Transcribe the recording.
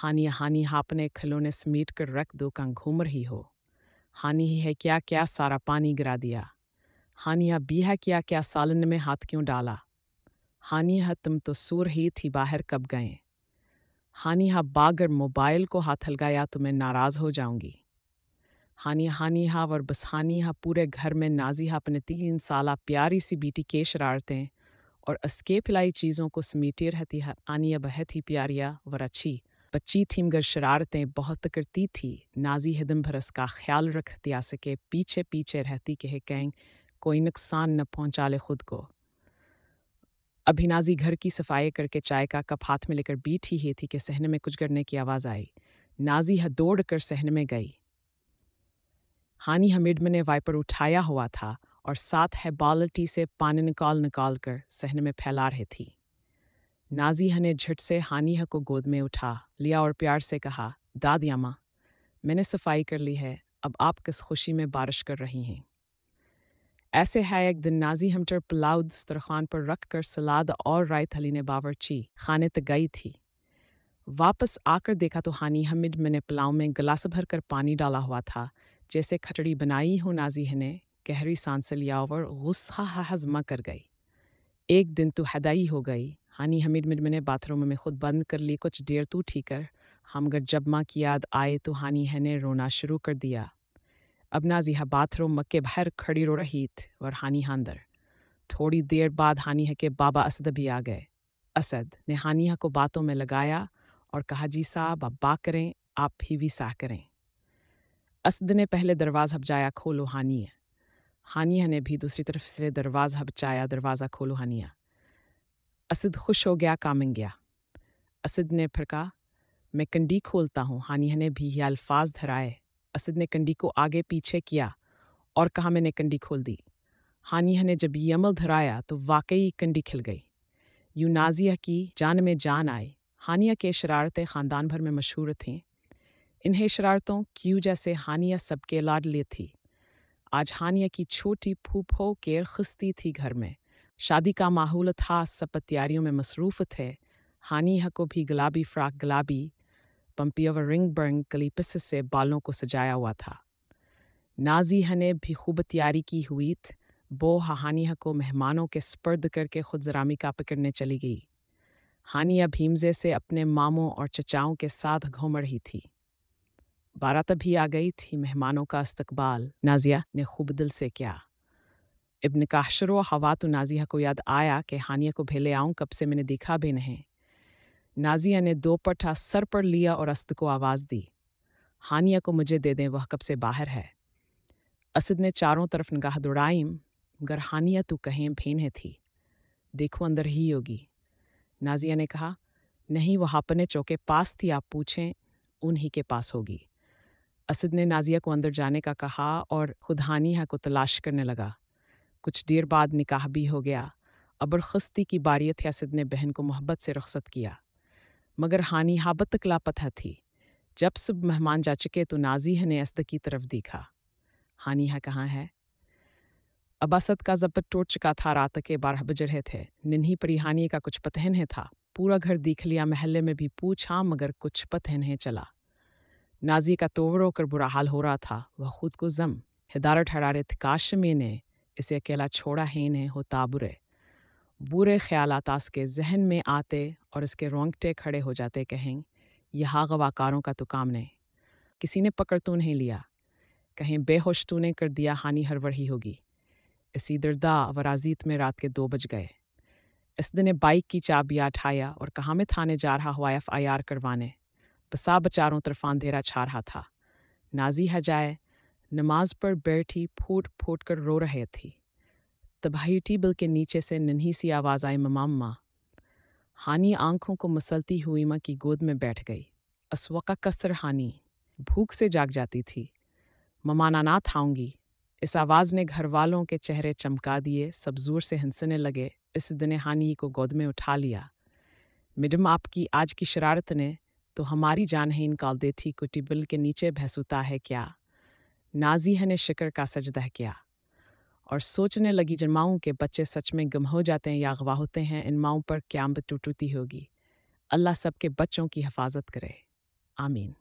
हानि हानि आपने खिलौने समेट कर रख दो कंग घूम रही हो। हानि ही है क्या क्या सारा पानी गिरा दिया। हानि हा भी है क्या क्या सालन में हाथ क्यों डाला। हानि हा तुम तो सो रही थी बाहर कब गए। हानि हा बागर मोबाइल को हाथ लगाया तो मैं नाराज़ हो जाऊंगी। हानि हानि हा और बस हानि हा पूरे घर में नाजी हा अपने 3 साला प्यारी सी बेटी के शरारतें और अस्के पिलाई चीज़ों को समेटे रहती है। आनिया बहुत ही प्यारिया वर अच्छी बच्ची थी मगर शरारतें बहुत करती थी। नाजी हिदम भरस का ख्याल रखती आ सके पीछे पीछे रहती कि कहीं कोई नुकसान न पहुंचा ले खुद को। अभी नाजी घर की सफाई करके चाय का कप हाथ में लेकर बैठी ही थी कि सहने में कुछ गिरने की आवाज़ आई। नाजी हा दौड़ कर सहने में गई। हानि हमिद ने वाइपर उठाया हुआ था और साथ है बाल्टी से पानी निकाल निकाल कर सहने में फैला रही थी। नाज़िया ने झट से हानिया को गोद में उठा लिया और प्यार से कहा, दादी अम्मा, मैंने सफाई कर ली है, अब आप किस खुशी में बारिश कर रही हैं। ऐसे है एक दिन नाजी हमटर पुलाव दस्तरखान पर रख कर सलाद और रायत हली ने बावर्ची खाने तक गई थी। वापस आकर देखा तो हानि हमिद मैंने पुलाव में गिलास भर कर पानी डाला हुआ था, जैसे खचड़ी बनाई हो। नाजी ने गहरी सांस लिया और गुस्सा हजमा कर गई। एक दिन तो हदाई हो गई। हानि हमिद मैंने बाथरूम में खुद बंद कर ली। कुछ देर तू ठीक कर हम अगर जब माँ की याद आए तो हानि ने रोना शुरू कर दिया। अब नाजिहा बाथरूम मक्के बाहर खड़ी रो रही थी और हानि अंदर। थोड़ी देर बाद हानिया के बाबा असद भी आ गए। असद ने हानिया को बातों में लगाया और कहा, जी साहब आप बा करें, आप भी साह करें। असद ने पहले दरवाज़ा बजाया, खोलो हानिया। हानिया ने भी दूसरी तरफ से दरवाज़ा बचाया, दरवाज़ा खोलो हानिया। असद खुश हो गया, कामिंग गया। असद ने फिर कहा, मैं कंडी खोलता हूँ। हानिया ने भी ये अल्फाज धराए। असद ने कंडी को आगे पीछे किया और कहा, मैंने कंडी खोल दी। हानिया ने जब ये अमल धराया तो वाकई कंडी खिल गई। यूं नाजिया की जान में जान आई। हानिया के शरारतें ख़ानदान भर में मशहूर थीं। इन्हें शरारतों की वजह से हानिया सबके लाडली थी। आज हानिया की छोटी फूफो केर खिस्ती थी घर में। शादी का माहौल था, सब तैयारियों में मसरूफ़ थे। हानिया को भी गुलाबी फ्राक, गुलाबी पंपी और रिंग बर्ंग कलीपस से बालों को सजाया हुआ था। नाज़िया ने भी खूब तैयारी की हुई थी। वो हानिया को मेहमानों के स्पर्द करके खुद ज़रामी का पकड़ने चली गई। हानिया भीमजे से अपने मामों और चचाओं के साथ घूम रही थी। बारात भी आ गई थी। मेहमानों का इस्तकबाल नाज़िया ने खूब दिल से किया। इब्न काशरो हवा तो नाज़िया को याद आया कि हानिया को भेले आऊँ, कब से मैंने देखा भी नहीं। नाज़िया ने 2 पट्टा सर पर लिया और असद को आवाज़ दी, हानिया को मुझे दे दें, वह कब से बाहर है। असद ने चारों तरफ निगाह दौड़ाई मगर हानिया तो कहीं भेन थी, देखो अंदर ही होगी। नाज़िया ने कहा, नहीं वह अपने चौके पास थी, आप पूछें, उन्हीं के पास होगी। असद ने नाज़िया को अंदर जाने का कहा और खुद हानिया को तलाश करने लगा। कुछ देर बाद निकाह भी हो गया। अबर खस्ती की बारियत थी। असद ने बहन को मोहब्बत से रुखसत किया मगर हानि हाबत तक लापता थी। जब सब मेहमान जा चुके तो नाज़िया ने असद की तरफ देखा, हानिया कहाँ है। अब असद का जब्त टूट चुका था। रात के 12 बज रहे थे। निन्ही परी हानिया का कुछ पता नहीं था। पूरा घर देख लिया, महल्ले में भी पूछा मगर कुछ पता नहीं चला। नाज़ी का तो रोकर बुरा हाल हो रहा था। वह खुद को जम हिदारत ठहरारे थे, काश मैंने इसे अकेला छोड़ा ही नहीं होता। बुरे ख्यालात उसके जहन में आते और इसके रोंगटे खड़े हो जाते। कहें यह गवाकारों का तो काम नहीं, किसी ने पकड़ तो नहीं लिया, कहीं बेहोश तूने कर दिया, हानि हरवर ही होगी। इसी दर्दा वराजीत में रात के 2 बज गए। इसद ने बाइक की चाबियाँ उठाया और कहा, मैं थाने जा रहा हुआ FIR करवाने। बसा बचारों तरफ अंधेरा छा रहा था। नाज़िया जाए नमाज पर बैठी फूट फूट कर रो रही थी। तबाही टेबल के नीचे से नन्ही सी आवाज़ आई, मम्मा। हानि आंखों को मसलती हुई माँ की गोद में बैठ गई। अस्वका कसर हानि भूख से जाग जाती थी। मम्मा ना थाऊंगी। इस आवाज़ ने घर वालों के चेहरे चमका दिए। सब जोर से हंसने लगे। इस दिन हानि को गोद में उठा लिया। मैडम, आपकी आज की शरारत ने तो हमारी जान ही निकाल दी थी। को टेबल के नीचे भैंसुता है क्या। नाज़िया ने शिकर का सजदा किया और सोचने लगी, जिन माओं के बच्चे सच में गुम हो जाते हैं या अगवा होते हैं, इन माओं पर क़यामत टूटती होगी। अल्लाह सबके बच्चों की हिफाजत करे। آمین۔